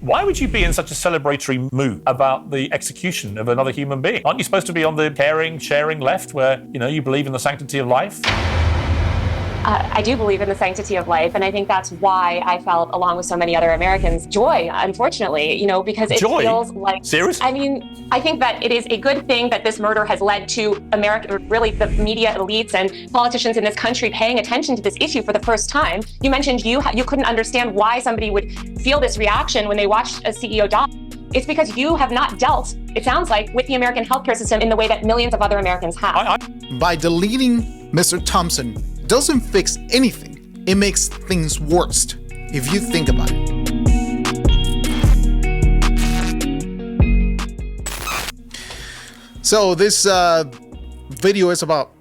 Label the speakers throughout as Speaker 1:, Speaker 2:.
Speaker 1: Why would you be in such a celebratory mood about the execution of another human being? Aren't you supposed to be on the caring, sharing left where, you believe in the sanctity of life?
Speaker 2: I do believe in the sanctity of life, and I think that's why I felt, along with so many other Americans, joy, unfortunately, because it feels like...
Speaker 1: Seriously?
Speaker 2: I mean, I think that it is a good thing that this murder has led to America, really the media elites and politicians in this country paying attention to this issue for the first time. You mentioned you couldn't understand why somebody would feel this reaction when they watched a CEO die. It's because you have not dealt, it sounds like, with the American healthcare system in the way that millions of other Americans have.
Speaker 3: By deleting Mr. Thompson doesn't fix anything. It makes things worse, if you think about it. So this video is about,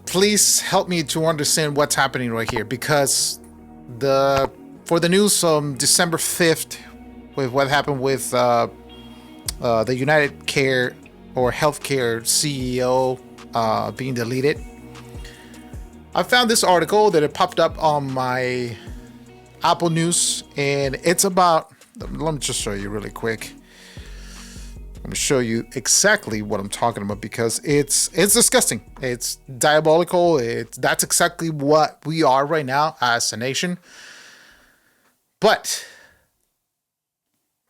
Speaker 3: please help me to understand what's happening right here, because for the news on December 5th, with what happened with the United Care or Healthcare CEO being deleted, I found this article that it popped up on my Apple News, and it's about, let me just show you really quick. Let me show you exactly what I'm talking about, because it's disgusting. It's diabolical. That's exactly what we are right now as a nation. But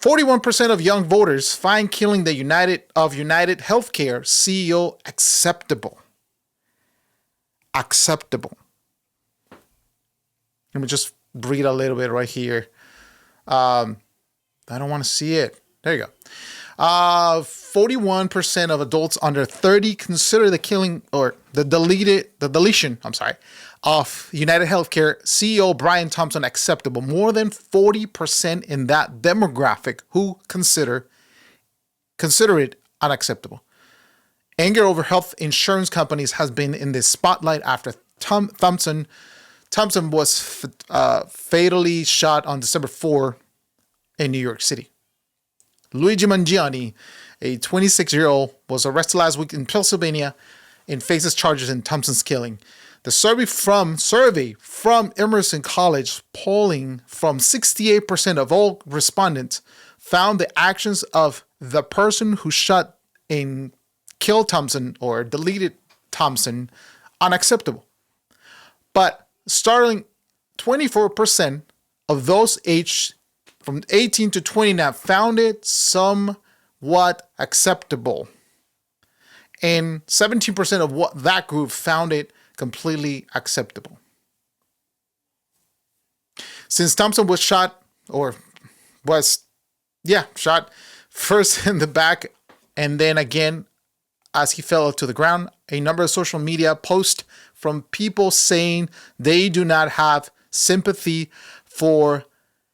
Speaker 3: 41% of young voters find killing the United Healthcare CEO acceptable. Acceptable. Let me just read a little bit right here. I don't want to see it. There you go. 41% of adults under 30 consider the killing or the deletion of United Healthcare CEO Brian Thompson acceptable. More than 40% in that demographic who consider it unacceptable. Anger over health insurance companies has been in the spotlight after Thompson was fatally shot on December 4 in New York City. Luigi Mangione, a 26-year-old, was arrested last week in Pennsylvania and faces charges in Thompson's killing. The survey from Emerson College, polling from 68% of all respondents, found the actions of the person who shot and killed Thompson or deleted Thompson unacceptable. But startling 24% of those aged from 18 to 29 found it somewhat acceptable. And 17% of that group found it completely acceptable. Since Thompson was shot first in the back and then again as he fell to the ground, a number of social media posts from people saying they do not have sympathy for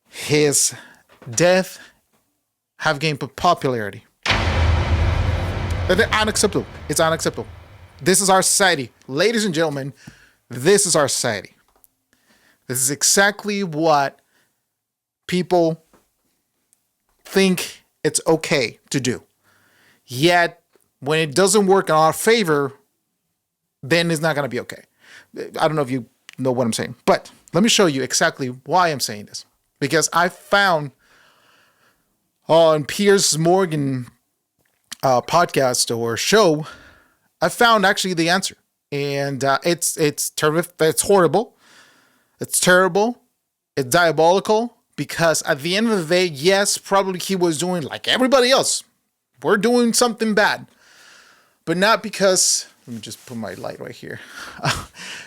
Speaker 3: his death have gained popularity. But they're unacceptable. It's unacceptable. This is our society. Ladies and gentlemen, this is our society. This is exactly what people think it's okay to do. Yet, when it doesn't work in our favor, then it's not going to be okay. I don't know if you know what I'm saying, but let me show you exactly why I'm saying this. Because I found on Piers Morgan podcast or show, I found actually the answer. And it's terrific. It's horrible. It's terrible. It's diabolical. Because at the end of the day, yes, probably he was doing like everybody else. We're doing something bad. But not because, let me just put my light right here.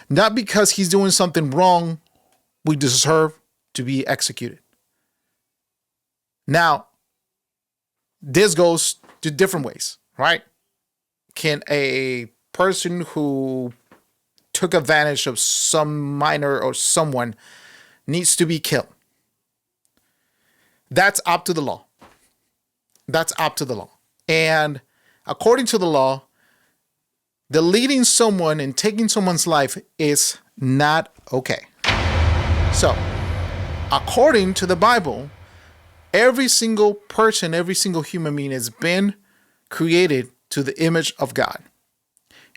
Speaker 3: Not because he's doing something wrong, we deserve to be executed. Now, this goes to different ways, right? Can a person who took advantage of some minor or someone needs to be killed? That's up to the law. That's up to the law. And according to the law, deleting someone and taking someone's life is not okay. So, according to the Bible, every single person, every single human being has been created to the image of God.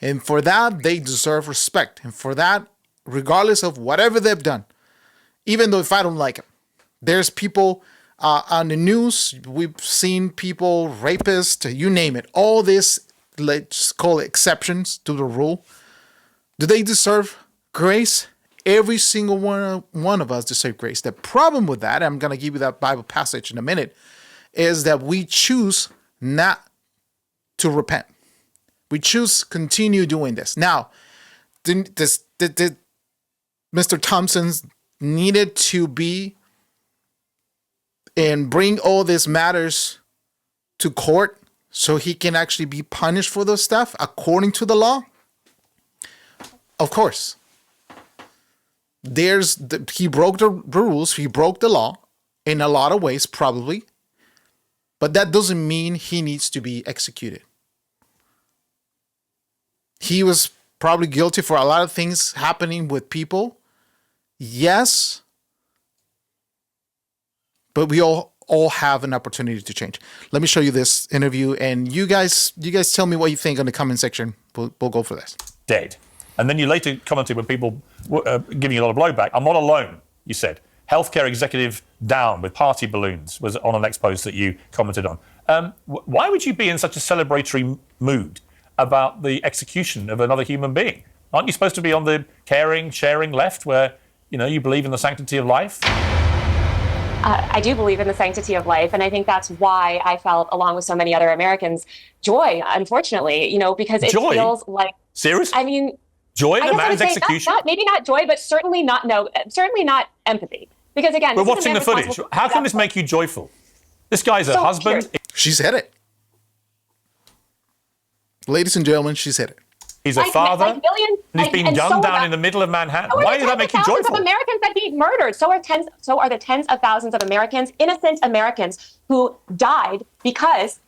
Speaker 3: And for that, they deserve respect. And for that, regardless of whatever they've done, even though if I don't like them, There's people on the news. We've seen people, rapists, you name it. All this, let's call it exceptions to the rule. Do they deserve grace? Every single one of us deserve grace. The problem with that, I'm going to give you that Bible passage in a minute, is that we choose not to repent. We choose continue doing this. Now, Mr. Thompson's needed to be and bring all these matters to court so he can actually be punished for those stuff according to the law? Of course. He broke the rules, he broke the law in a lot of ways, probably, but that doesn't mean he needs to be executed. He was probably guilty for a lot of things happening with people. Yes, but we all have an opportunity to change. Let me show you this interview, and you guys tell me what you think in the comment section. We'll go for this.
Speaker 1: Dead. And then you later commented when people were giving you a lot of blowback, I'm not alone, you said. Healthcare executive down with party balloons was on an next post that you commented on. Why would you be in such a celebratory mood about the execution of another human being? Aren't you supposed to be on the caring, sharing left where, you believe in the sanctity of life?
Speaker 2: I do believe in the sanctity of life, and I think that's why I felt, along with so many other Americans, joy, unfortunately, because it feels like...
Speaker 1: Serious?
Speaker 2: I mean...
Speaker 1: Joy in a man's execution?
Speaker 2: Maybe not joy, but certainly not empathy. Because again,
Speaker 1: we're watching the footage. How can this make you joyful? This guy's a husband.
Speaker 3: She said it. Ladies and gentlemen, she said it.
Speaker 1: He's a father, and he's been gunned down in the middle of Manhattan. Why does that make you joyful?
Speaker 2: Of Americans that he murdered. So are the tens of thousands of Americans, innocent Americans, who died because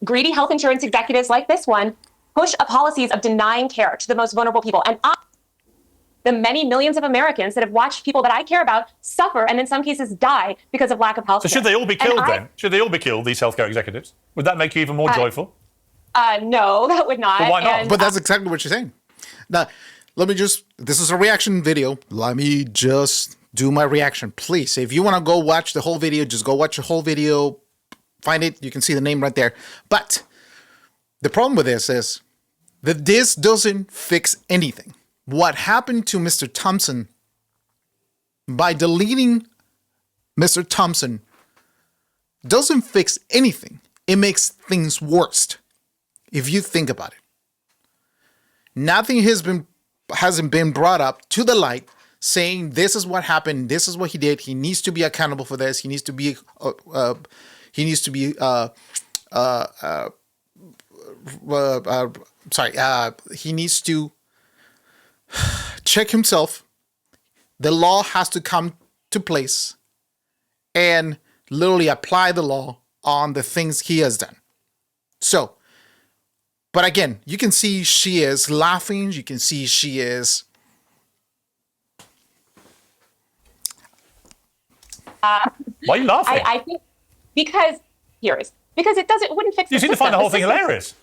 Speaker 2: greedy health insurance executives like this one push policies of denying care to the most vulnerable people. And the many millions of Americans that have watched people that I care about suffer and in some cases die because of lack of health care.
Speaker 1: So should they all be killed then? Should they all be killed, these healthcare executives? Would that make you even more joyful?
Speaker 2: No, that would not.
Speaker 1: But why not?
Speaker 3: But that's exactly what you're saying. Now, this is a reaction video. Let me just do my reaction. Please, if you want to go watch the whole video, just go watch the whole video. Find it. You can see the name right there. But the problem with this is that this doesn't fix anything. What happened to Mr. Thompson by deleting Mr. Thompson doesn't fix anything. It makes things worse. If you think about it, nothing hasn't been brought up to the light saying this is what happened, this is what he did. He needs to be accountable for this. He needs to be he needs to check himself. The law has to come to place and literally apply the law on the things he has done. So, but again, you can see she is laughing. You can see she is.
Speaker 1: Why are you laughing?
Speaker 2: I think because it wouldn't fix.
Speaker 1: You seem to find the whole thing hilarious.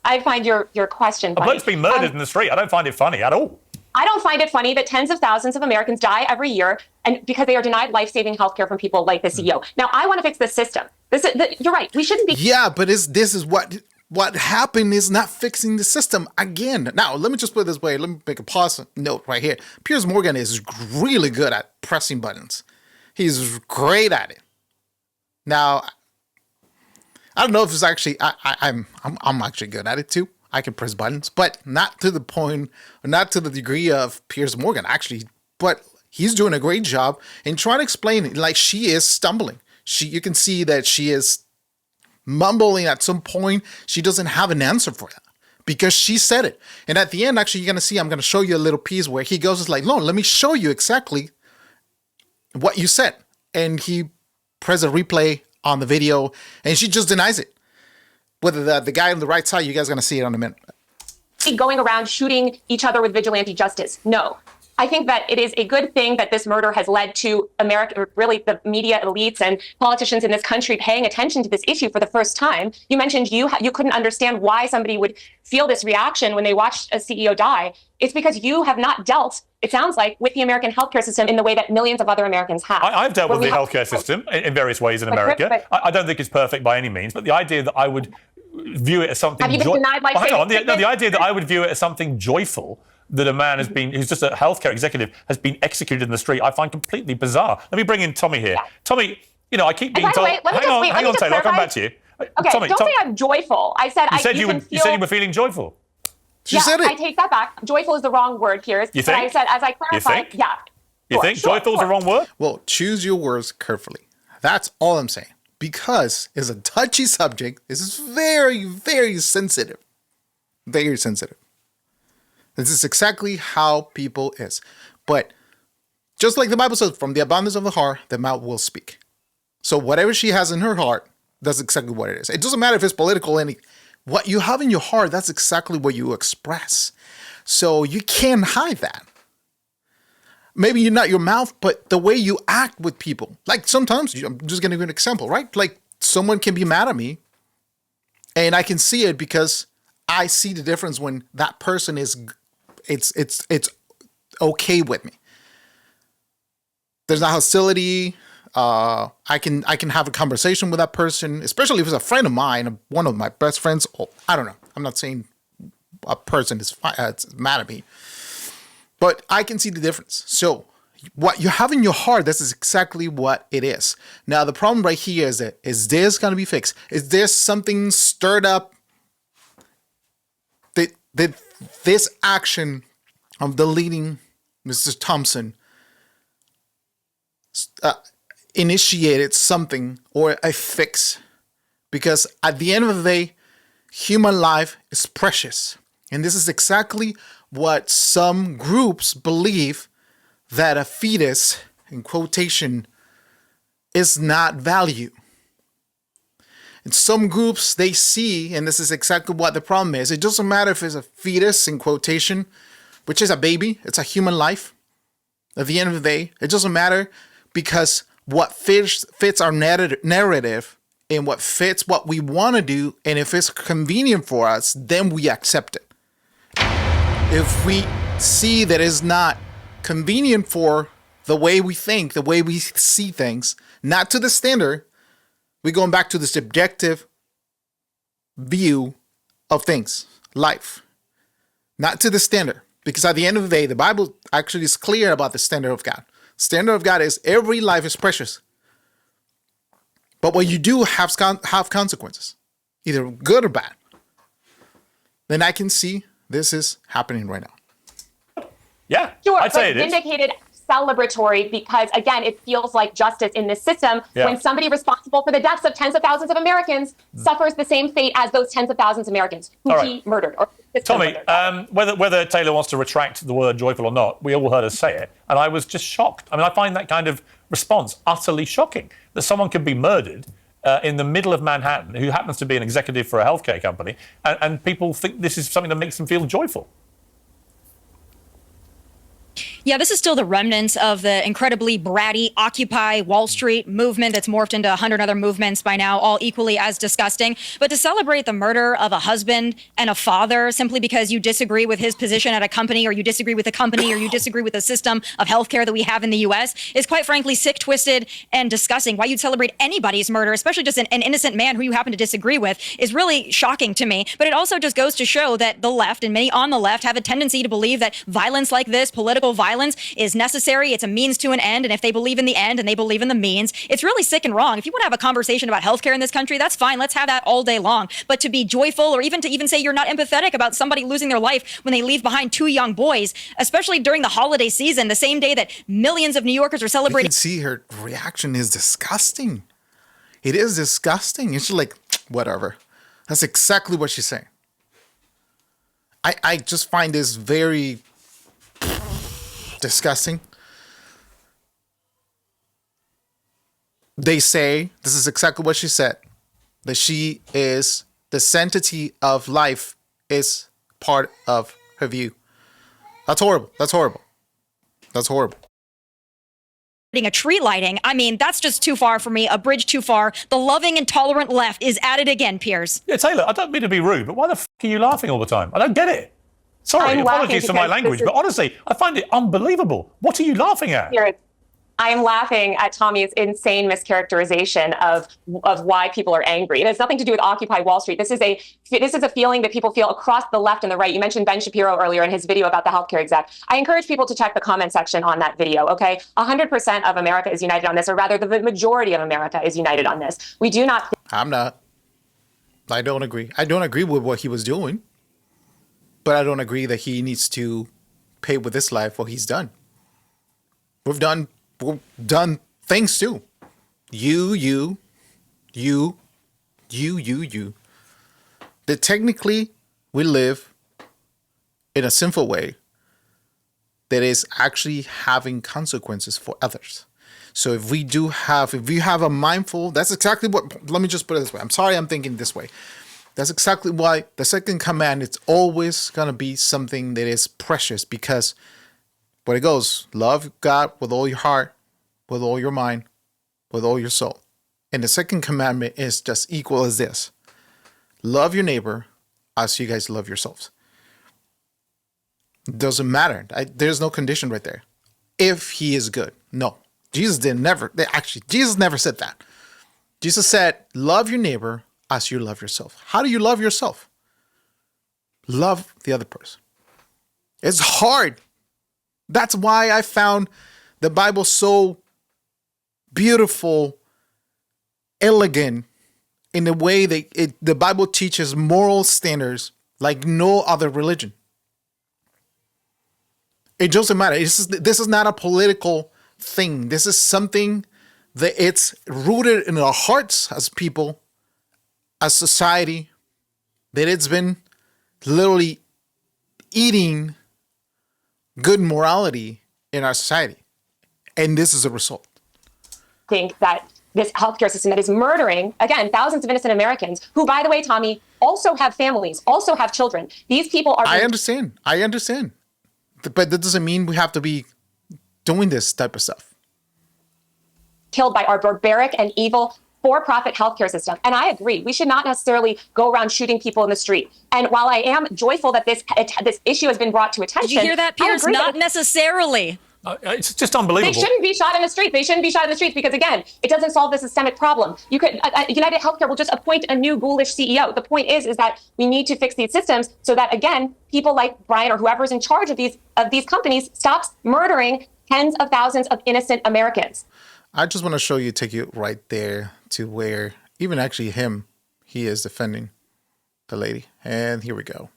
Speaker 2: I find your question funny.
Speaker 1: A bloke's been murdered in the street. I don't find it funny at all.
Speaker 2: I don't find it funny that tens of thousands of Americans die every year and because they are denied life-saving health care from people like the CEO. Now, I want to fix this system. You're right. We shouldn't be. Yeah,
Speaker 3: but this is what happened is not fixing the system again. Now, let me just put it this way. Let me make a pause note right here. Piers Morgan is really good at pressing buttons. He's great at it. Now, I don't know if it's actually I'm actually good at it too. I can press buttons, but not to the point, not to the degree of Piers Morgan actually. But he's doing a great job in trying to explain it. Like she is stumbling. You can see that she is mumbling at some point. She doesn't have an answer for that because she said it. And at the end, actually, you're gonna see. I'm gonna show you a little piece where he goes, "It's like, no, let me show you exactly what you said." And he press a replay on the video, and she just denies it. Whether the guy on the right side, you guys are going to see it in a minute.
Speaker 2: Going around shooting each other with vigilante justice. No. I think that it is a good thing that this murder has led to America, really the media elites and politicians in this country paying attention to this issue for the first time. You mentioned you couldn't understand why somebody would feel this reaction when they watched a CEO die. It's because you have not dealt, it sounds like, with the American healthcare system in the way that millions of other Americans have.
Speaker 1: I've dealt with the healthcare system in various ways in America. I don't think it's perfect by any means, but the idea that I would view it as something...
Speaker 2: Have you been denied life saving treatment?
Speaker 1: The idea that I would view it as something joyful that a man who's just a healthcare executive, has been executed in the street, I find completely bizarre. Let me bring in Tommy here. Yeah. Tommy, I keep being told... Hang on, Taylor, I'll come back to you.
Speaker 2: Okay, Tommy, don't say I'm joyful. I said
Speaker 1: you said you were feeling joyful.
Speaker 3: She said it.
Speaker 2: I take that back. Joyful is the wrong word, Piers.
Speaker 1: You think?
Speaker 2: But I said, as I clarified,
Speaker 1: You think joyful is the wrong word?
Speaker 3: Well, choose your words carefully. That's all I'm saying. Because it's a touchy subject. This is very, very sensitive. Very sensitive. This is exactly how people is. But just like the Bible says, from the abundance of the heart, the mouth will speak. So whatever she has in her heart, that's exactly what it is. It doesn't matter if it's political, what you have in your heart, that's exactly what you express. So you can't hide that. Maybe you're not your mouth, but the way you act with people. Like sometimes, I'm just going to give an example, right? Like someone can be mad at me and I can see it because I see the difference when that person is, it's okay with me. There's not hostility. I can have a conversation with that person, especially if it's a friend of mine, one of my best friends. Oh, I don't know. I'm not saying a person is mad at me, but I can see the difference. So what you have in your heart, this is exactly what it is. Now, the problem right here is that, is this going to be fixed? Is there something stirred up that this action of deleting Mr. Thompson initiated something or a fix? Because at the end of the day, human life is precious. And this is exactly what some groups believe, that a fetus, in quotation, is not value. In some groups, they see, and this is exactly what the problem is, it doesn't matter if it's a fetus, in quotation, which is a baby, it's a human life. At the end of the day, it doesn't matter, because what fits our narrative and what fits what we want to do, and if it's convenient for us, then we accept it. If we see that it's not convenient for the way we think, the way we see things, not to the standard, we're going back to the subjective view of things, life, not to the standard. Because at the end of the day, the Bible actually is clear about the standard of God. Standard of God is every life is precious. But what you do have consequences, either good or bad. Then I can see this is happening right now.
Speaker 1: Yeah,
Speaker 2: sure,
Speaker 1: I'd say it is.
Speaker 2: Vindicated, celebratory, because again, it feels like justice in this system when somebody responsible for the deaths of tens of thousands of Americans suffers the same fate as those tens of thousands of Americans who he murdered. Or
Speaker 1: Tommy, whether Taylor wants to retract the word joyful or not, we all heard her say it, and I was just shocked. I mean, I find that kind of response utterly shocking, that someone could be murdered in the middle of Manhattan, who happens to be an executive for a healthcare company, and people think this is something that makes them feel joyful.
Speaker 4: Yeah, this is still the remnants of the incredibly bratty Occupy Wall Street movement that's morphed into 100 other movements by now, all equally as disgusting. But to celebrate the murder of a husband and a father simply because you disagree with his position at a company, or you disagree with the company, or you disagree with the system of healthcare that we have in the U.S. is quite frankly sick, twisted, and disgusting. Why you'd celebrate anybody's murder, especially just an innocent man who you happen to disagree with, is really shocking to me. But it also just goes to show that the left, and many on the left, have a tendency to believe that violence like this, political violence, is necessary. It's a means to an end. And if they believe in the end and they believe in the means, it's really sick and wrong. If you want to have a conversation about healthcare in this country, that's fine. Let's have that all day long. But to be joyful, or even to say you're not empathetic about somebody losing their life when they leave behind two young boys, especially during the holiday season, the same day that millions of New Yorkers are celebrating.
Speaker 3: You can see her reaction is disgusting. It is disgusting. It's just like, whatever. That's exactly what she's saying. I just find this very disgusting. They say, this is exactly what she said, that she is, the sanctity of life is part of her view. That's horrible. That's horrible. That's horrible.
Speaker 4: A tree lighting. I mean, that's just too far for me. A bridge too far. The loving and tolerant left is at it again, Piers.
Speaker 1: Yeah, Taylor, I don't mean to be rude, but why the are you laughing all the time? I don't get it. Sorry, apologies for my language, but honestly, I find it unbelievable. What are you laughing at?
Speaker 2: I'm laughing at Tommy's insane mischaracterization of why people are angry. It has nothing to do with Occupy Wall Street. This is a feeling that people feel across the left and the right. You mentioned Ben Shapiro earlier in his video about the healthcare exec. I encourage people to check the comment section on that video, okay? 100% of America is united on this, or rather the majority of America is united on this. We do not...
Speaker 3: I'm not. I don't agree. I don't agree with what he was doing, but I don't agree that he needs to pay with his life what he's done. We've done things too. You. That technically we live in a sinful way that is actually having consequences for others. So if you have a mindful, that's exactly what, let me just put it this way. I'm sorry I'm thinking this way. That's exactly why the second command, it's always going to be something that is precious, because where it goes, love God with all your heart, with all your mind, with all your soul. And the second commandment is just equal as this. Love your neighbor as you guys love yourselves. It doesn't matter. There's no condition right there. If he is good. No. Jesus never said that. Jesus said, love your neighbor as you love yourself. How do you love yourself? Love the other person. It's hard. That's why I found the Bible so beautiful, elegant, in the way that the Bible teaches moral standards like no other religion. It doesn't matter. This is not a political thing. This is something that it's rooted in our hearts as people, as society, that it's been literally eating good morality in our society. And this is a result.
Speaker 2: Think that this healthcare system that is murdering, again, thousands of innocent Americans who, by the way, Tommy, also have families, also have children. These people are...
Speaker 3: I understand. But that doesn't mean we have to be doing this type of stuff.
Speaker 2: Killed by our barbaric and evil for-profit healthcare system. And I agree. We should not necessarily go around shooting people in the street. And while I am joyful that this issue has been brought to attention...
Speaker 4: Did you hear that, Piers? Not necessarily.
Speaker 1: It's just unbelievable.
Speaker 2: They shouldn't be shot in the street. They shouldn't be shot in the streets because, again, it doesn't solve the systemic problem. You could United Healthcare will just appoint a new ghoulish CEO. The point is that we need to fix these systems so that, again, people like Brian or whoever's in charge of these companies stops murdering tens of thousands of innocent Americans.
Speaker 3: I just want to take you right there to where even actually he is defending the lady. And here we go.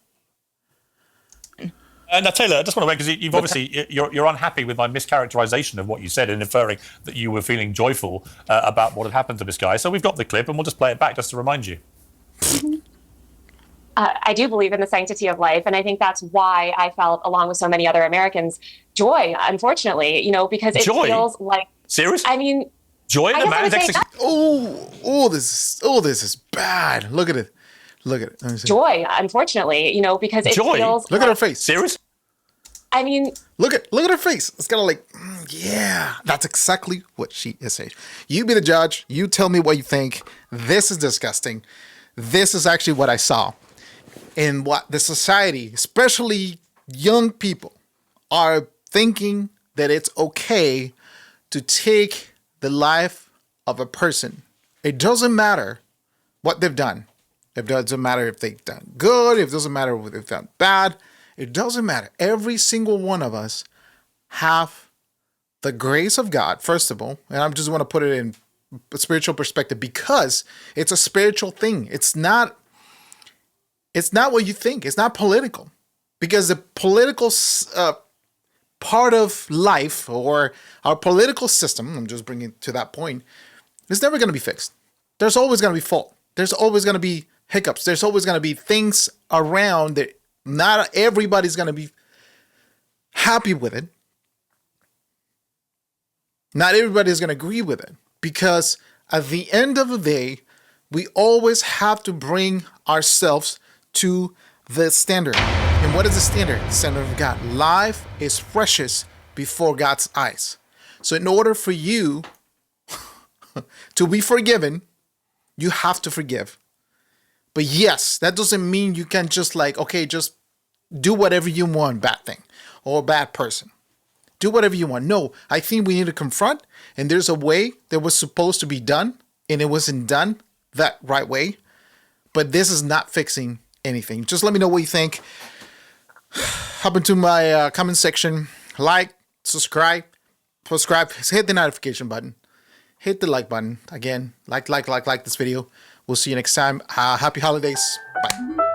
Speaker 1: Now, Taylor, I just want to wait, because you've obviously, you're unhappy with my mischaracterization of what you said and inferring that you were feeling joyful about what had happened to this guy. So we've got the clip and we'll just play it back just to remind you.
Speaker 2: I do believe in the sanctity of life. And I think that's why I felt, along with so many other Americans, joy, unfortunately, because it feels like...
Speaker 1: Serious?
Speaker 2: I mean...
Speaker 1: Joy in the man's execution?
Speaker 3: This is bad. Look at it.
Speaker 2: Joy, unfortunately, because it feels...
Speaker 3: Look at her face.
Speaker 1: Serious?
Speaker 2: I mean...
Speaker 3: Look at her face. It's kind of like, yeah, that's exactly what she is saying. You be the judge. You tell me what you think. This is disgusting. This is actually what I saw. And what the society, especially young people, are thinking that it's okay to take the life of a person. It doesn't matter what they've done. It doesn't matter if they've done good. It doesn't matter if they've done bad. It doesn't matter. Every single one of us have the grace of God, first of all. And I just want to put it in a spiritual perspective because it's a spiritual thing. It's not what you think. It's not political. Because the political part of life or our political system, I'm just bringing it to that point, is never going to be fixed. There's always going to be fault. There's always going to be hiccups. There's always going to be things around that not everybody's going to be happy with it. Not everybody's going to agree with it because at the end of the day, we always have to bring ourselves to the standard. And what is the standard? The standard of God. Life is precious before God's eyes. So in order for you to be forgiven, you have to forgive. But yes, that doesn't mean you can just like, okay, just do whatever you want, bad thing or bad person. Do whatever you want. No, I think we need to confront, and there's a way that was supposed to be done, and it wasn't done that right way. But this is not fixing anything. Just let me know what you think. Hop into my comment section. Like, subscribe, hit the notification button, hit the like button. Again, like this video. We'll see you next time. Happy holidays. Bye.